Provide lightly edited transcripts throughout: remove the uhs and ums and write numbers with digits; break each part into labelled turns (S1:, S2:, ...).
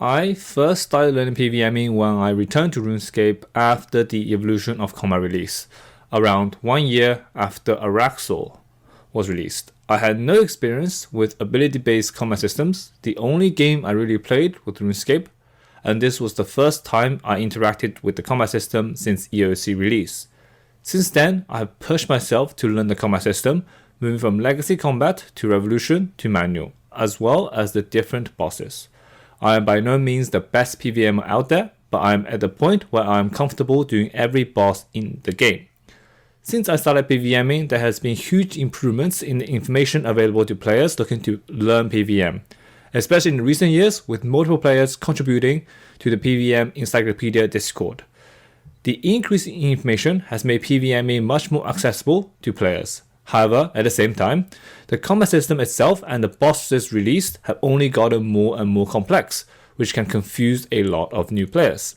S1: I first started learning PVMing when I returned to Runescape after the Evolution of Combat release, around 1 year after Araxor was released. I had no experience with ability-based combat systems. The only game I really played was Runescape, and this was the first time I interacted with the combat system since EOC release. Since then, I have pushed myself to learn the combat system, moving from legacy combat to revolution to manual, as well as the different bosses. I am by no means the best PVMer out there, but I am at the point where I am comfortable doing every boss in the game. Since I started PVMing, there has been huge improvements in the information available to players looking to learn PVM, especially in recent years with multiple players contributing to the PVM Encyclopedia Discord. The increase in information has made PVMing much more accessible to players. However, at the same time, the combat system itself and the bosses released have only gotten more and more complex, which can confuse a lot of new players.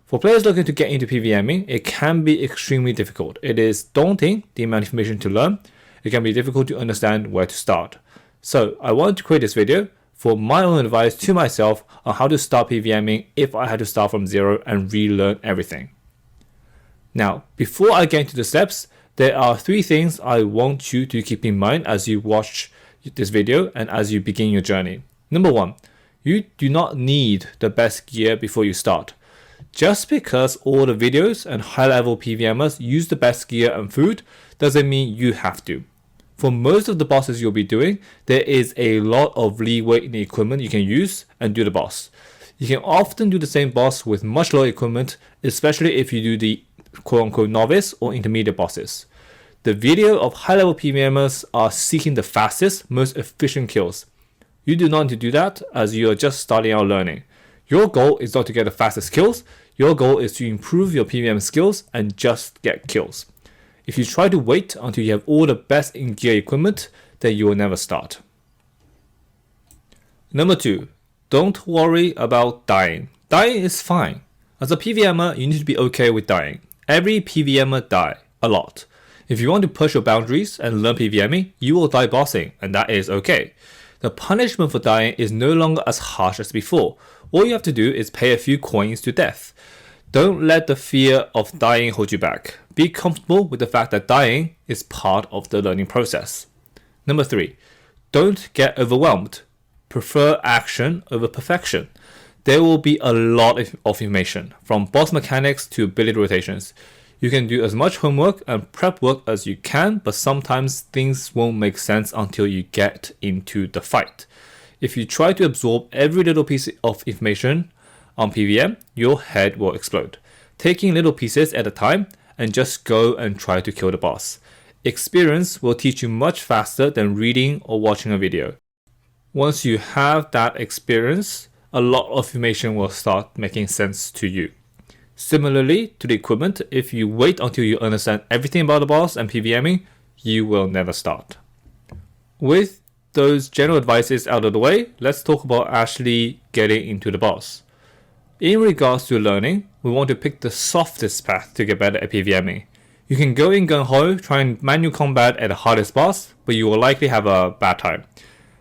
S1: For players looking to get into PVMing, it can be extremely difficult. It is daunting, the amount of information to learn. It can be difficult to understand where to start. So I wanted to create this video for my own advice to myself on how to start PVMing if I had to start from zero and relearn everything. Now, before I get into the steps, there are 3 things I want you to keep in mind as you watch this video and as you begin your journey. Number 1, you do not need the best gear before you start. Just because all the videos and high-level PVMers use the best gear and food doesn't mean you have to. For most of the bosses you'll be doing, there is a lot of leeway in the equipment you can use and do the boss. You can often do the same boss with much lower equipment, especially if you do the quote-unquote novice or intermediate bosses. The video of high-level PVMers are seeking the fastest, most efficient kills. You do not need to do that as you are just starting out learning. Your goal is not to get the fastest kills, your goal is to improve your PVM skills and just get kills. If you try to wait until you have all the best in gear equipment, then you will never start. Number 2, don't worry about dying. Dying is fine. As a PVMer, you need to be okay with dying. Every PVMer die a lot. If you want to push your boundaries and learn PVMing, you will die bossing, and that is okay. The punishment for dying is no longer as harsh as before. All you have to do is pay a few coins to death. Don't let the fear of dying hold you back. Be comfortable with the fact that dying is part of the learning process. Number 3, don't get overwhelmed. Prefer action over perfection. There will be a lot of information, from boss mechanics to ability rotations. You can do as much homework and prep work as you can, but sometimes things won't make sense until you get into the fight. If you try to absorb every little piece of information on PVM, your head will explode. Taking little pieces at a time and just go and try to kill the boss. Experience will teach you much faster than reading or watching a video. Once you have that experience, a lot of information will start making sense to you. Similarly to the equipment, if you wait until you understand everything about the boss and PVMing, you will never start. With those general advices out of the way, let's talk about actually getting into the boss. In regards to learning, we want to pick the softest path to get better at PVMing. You can go in gung-ho, try and manual combat at the hardest boss, but you will likely have a bad time.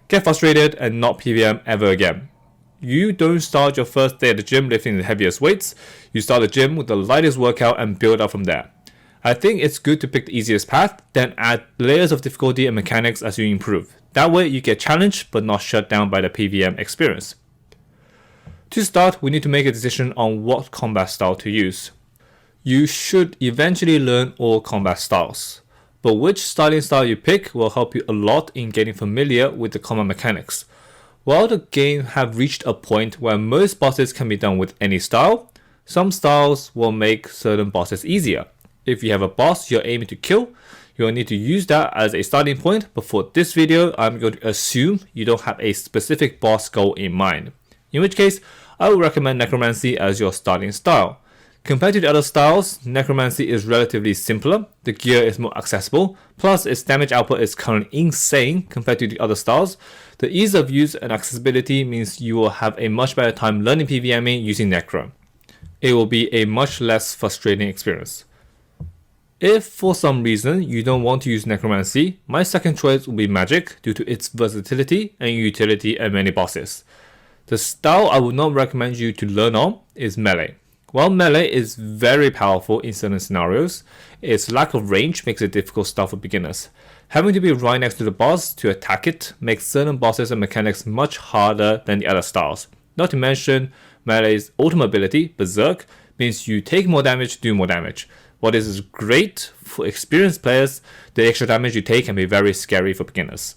S1: Get frustrated and not PVM ever again. You don't start your first day at the gym lifting the heaviest weights. You start the gym with the lightest workout and build up from there. I think it's good to pick the easiest path, then add layers of difficulty and mechanics as you improve. That way you get challenged but not shut down by the PVM experience. To start, we need to make a decision on what combat style to use. You should eventually learn all combat styles, but which starting style you pick will help you a lot in getting familiar with the combat mechanics. While the game have reached a point where most bosses can be done with any style, some styles will make certain bosses easier. If you have a boss you're aiming to kill, you'll need to use that as a starting point, but for this video, I'm going to assume you don't have a specific boss goal in mind. In which case, I would recommend Necromancy as your starting style. Compared to the other styles, Necromancy is relatively simpler, the gear is more accessible, plus its damage output is currently insane compared to the other styles. The ease of use and accessibility means you will have a much better time learning PVMing using Necro. It will be a much less frustrating experience. If for some reason you don't want to use Necromancy, my second choice will be Magic due to its versatility and utility at many bosses. The style I would not recommend you to learn on is melee. While melee is very powerful in certain scenarios, its lack of range makes it difficult style for beginners. Having to be right next to the boss to attack it makes certain bosses and mechanics much harder than the other styles. Not to mention, melee's ultimate ability, Berserk, means you take more damage to do more damage. While this is great for experienced players, the extra damage you take can be very scary for beginners.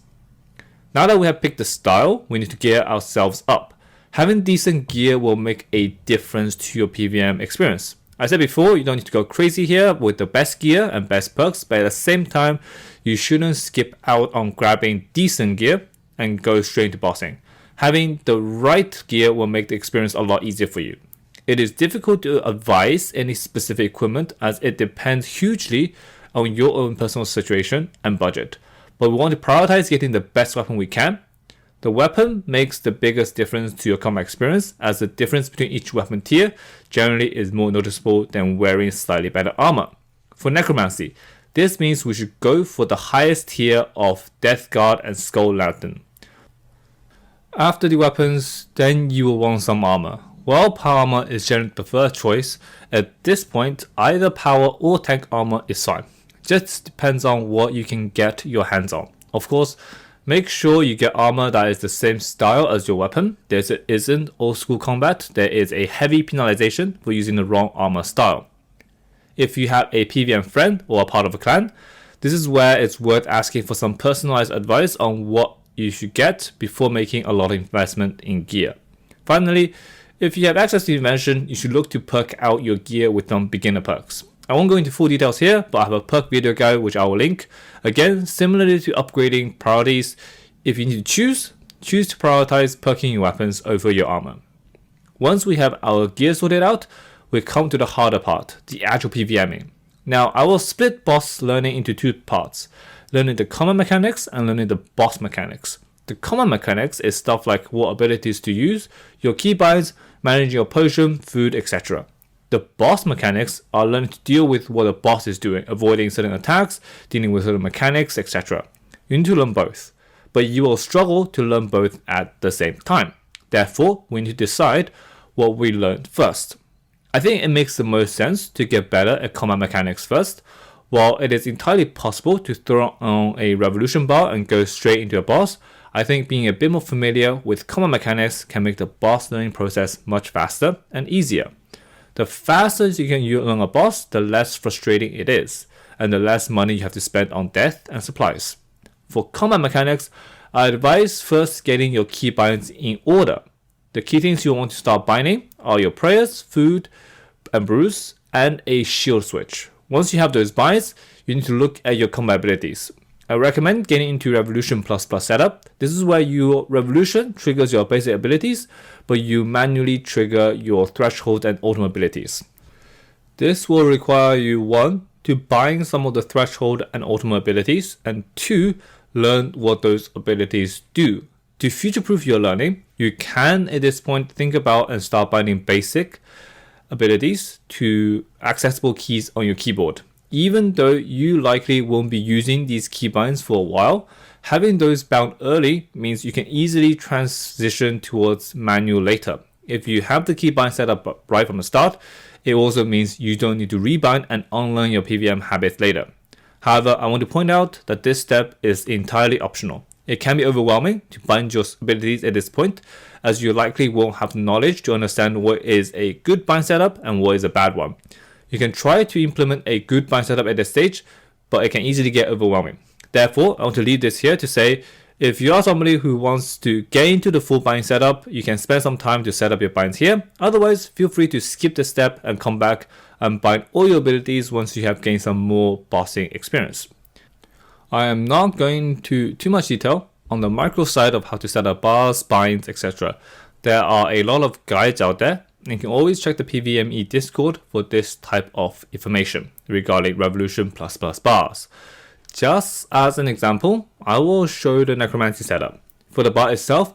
S1: Now that we have picked the style, we need to gear ourselves up. Having decent gear will make a difference to your PVM experience. I said before, you don't need to go crazy here with the best gear and best perks, but at the same time, you shouldn't skip out on grabbing decent gear and go straight into bossing. Having the right gear will make the experience a lot easier for you. It is difficult to advise any specific equipment as it depends hugely on your own personal situation and budget, but we want to prioritize getting the best weapon we can. The weapon makes the biggest difference to your combat experience, as the difference between each weapon tier generally is more noticeable than wearing slightly better armor. For Necromancy, this means we should go for the highest tier of Death Guard and Skull Lantern. After the weapons, then you will want some armor. While power armor is generally the preferred choice, at this point either power or tank armor is fine. Just depends on what you can get your hands on. Of course, make sure you get armor that is the same style as your weapon. There isn't old school combat, there is a heavy penalization for using the wrong armor style. If you have a PVM friend or a part of a clan, this is where it's worth asking for some personalized advice on what you should get before making a lot of investment in gear. Finally, if you have access to the invention, you should look to perk out your gear with some beginner perks. I won't go into full details here, but I have a perk video guide which I will link. Again, similarly to upgrading priorities, if you need to choose to prioritize perking your weapons over your armor. Once we have our gear sorted out, we come to the harder part, the actual PVMing. Now, I will split boss learning into two parts, learning the common mechanics and learning the boss mechanics. The common mechanics is stuff like what abilities to use, your keybinds, managing your potion, food, etc. The boss mechanics are learning to deal with what the boss is doing, avoiding certain attacks, dealing with certain mechanics, etc. You need to learn both, but you will struggle to learn both at the same time. Therefore, we need to decide what we learned first. I think it makes the most sense to get better at combat mechanics first. While it is entirely possible to throw on a revolution bar and go straight into a boss, I think being a bit more familiar with combat mechanics can make the boss learning process much faster and easier. The faster you can learn a boss, the less frustrating it is, and the less money you have to spend on death and supplies. For combat mechanics, I advise first getting your keybinds in order. The key things you want to start binding are your prayers, food and brews, and a shield switch. Once you have those binds, you need to look at your combat abilities. I recommend getting into Revolution ++ setup. This is where your Revolution triggers your basic abilities, but you manually trigger your Threshold and Ultimate abilities. This will require you 1. To bind some of the Threshold and Ultimate abilities, and 2. Learn what those abilities do. To future-proof your learning, you can at this point think about and start binding basic abilities to accessible keys on your keyboard. Even though you likely won't be using these keybinds for a while, having those bound early means you can easily transition towards manual later. If you have the keybind set up right from the start, it also means you don't need to rebind and unlearn your PVM habits later. However, I want to point out that this step is entirely optional. It can be overwhelming to bind your abilities at this point, as you likely won't have the knowledge to understand what is a good bind setup and what is a bad one. You can try to implement a good bind setup at this stage, but it can easily get overwhelming. Therefore, I want to leave this here to say, if you are somebody who wants to get into the full bind setup, you can spend some time to set up your binds here. Otherwise, feel free to skip this step and come back and bind all your abilities once you have gained some more bossing experience. I am not going into too much detail on the micro side of how to set up bars, binds, etc. There are a lot of guides out there, and you can always check the PVMe Discord for this type of information regarding Revolution ++ bars. Just as an example, I will show the Necromancy setup. For the bar itself,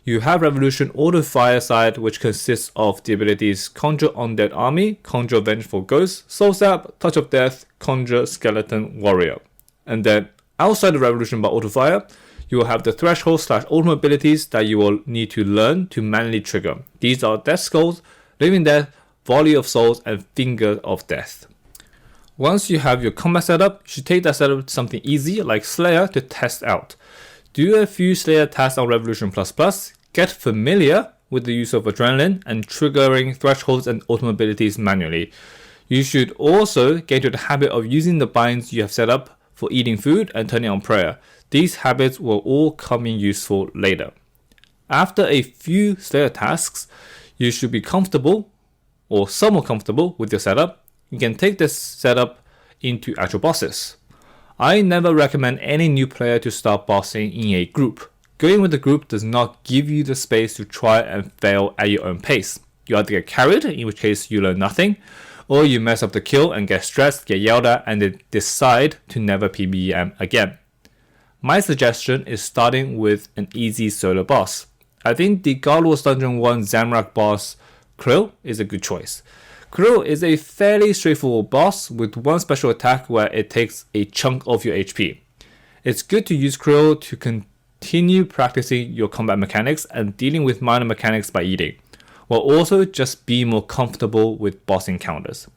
S1: you have Revolution Auto Fire side, which consists of the abilities Conjure Undead Army, Conjure Vengeful Ghost, Soul Sap, Touch of Death, Conjure Skeleton Warrior. And then outside the Revolution bar Auto Fire, you will have the threshold / ultimate abilities that you will need to learn to manually trigger. These are Death Skulls, Living Death, Volley of Souls, and Finger of Death. Once you have your combat setup, you should take that setup to something easy like Slayer to test out. Do a few Slayer tasks on Revolution++, get familiar with the use of Adrenaline and triggering thresholds and ultimate abilities manually. You should also get into the habit of using the binds you have set up for eating food and turning on prayer. These habits will all come in useful later. After a few Slayer tasks, you should be comfortable or somewhat comfortable with your setup. You can take this setup into actual bosses. I never recommend any new player to start bossing in a group. Going with a group does not give you the space to try and fail at your own pace. You either get carried, in which case you learn nothing, or you mess up the kill and get stressed, get yelled at, and then decide to never PVM again. My suggestion is starting with an easy solo boss. I think the God Wars Dungeon 1 Zamrak boss, Krill, is a good choice. Krill is a fairly straightforward boss with one special attack where it takes a chunk of your HP. It's good to use Krill to continue practicing your combat mechanics and dealing with minor mechanics by eating, while also just be more comfortable with boss encounters.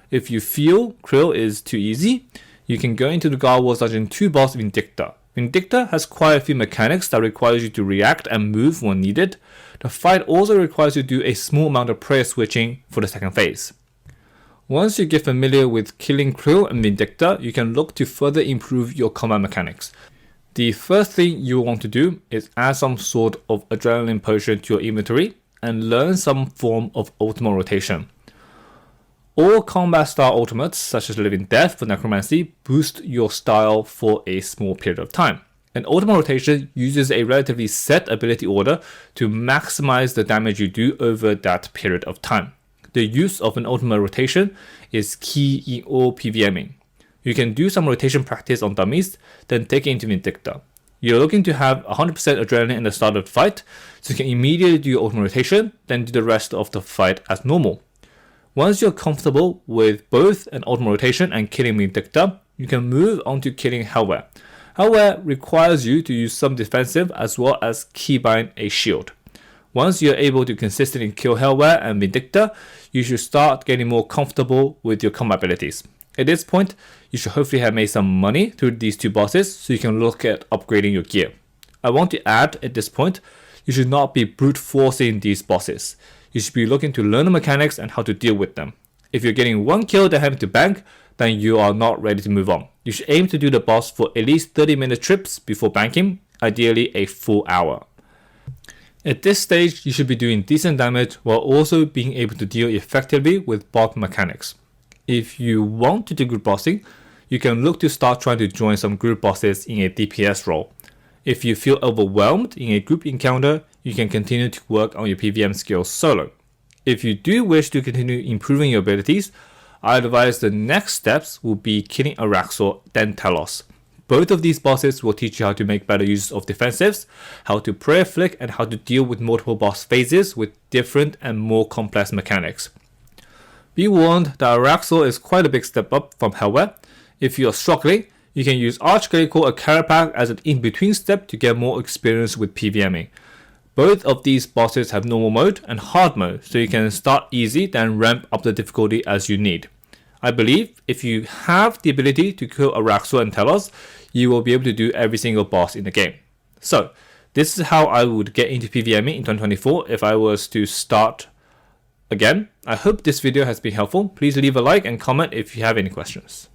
S1: If you feel Krill is too easy, you can go into the God Wars Dungeon 2 boss Vindicta. Vindicta has quite a few mechanics that requires you to react and move when needed. The fight also requires you to do a small amount of prayer switching for the second phase. Once you get familiar with killing Krill and Vindicta, you can look to further improve your combat mechanics. The first thing you will want to do is add some sort of adrenaline potion to your inventory and learn some form of ultimate rotation. All combat style ultimates, such as Living Death for Necromancy, boost your style for a small period of time. An ultimate rotation uses a relatively set ability order to maximize the damage you do over that period of time. The use of an ultimate rotation is key in all PVMing. You can do some rotation practice on dummies, then take it into Vindicta. You're looking to have 100% adrenaline in the start of the fight, so you can immediately do your ultimate rotation, then do the rest of the fight as normal. Once you're comfortable with both an ultimate rotation and killing Vindicta, you can move on to killing Hellware. Hellware requires you to use some defensive as well as keybind a shield. Once you're able to consistently kill Hellware and Vindicta, you should start getting more comfortable with your combat abilities. At this point, you should hopefully have made some money through these two bosses so you can look at upgrading your gear. I want to add at this point, you should not be brute forcing these bosses. You should be looking to learn the mechanics and how to deal with them. If you're getting one kill then having to bank, then you are not ready to move on. You should aim to do the boss for at least 30-minute trips before banking, ideally a full hour. At this stage, you should be doing decent damage while also being able to deal effectively with bot mechanics. If you want to do group bossing, you can look to start trying to join some group bosses in a DPS role. If you feel overwhelmed in a group encounter, you can continue to work on your PVM skills solo. If you do wish to continue improving your abilities, I advise the next steps will be killing Araxor, then Telos. Both of these bosses will teach you how to make better use of defensives, how to prayer flick, and how to deal with multiple boss phases with different and more complex mechanics. Be warned that Araxor is quite a big step up from Hellware. If you are struggling, you can use Archgate or Carapac as an in-between step to get more experience with PVMing. Both of these bosses have normal mode and hard mode, so you can start easy then ramp up the difficulty as you need. I believe if you have the ability to kill Araxor and Telos, you will be able to do every single boss in the game. So, this is how I would get into PVMing in 2024 if I was to start again. I hope this video has been helpful. Please leave a like and comment if you have any questions.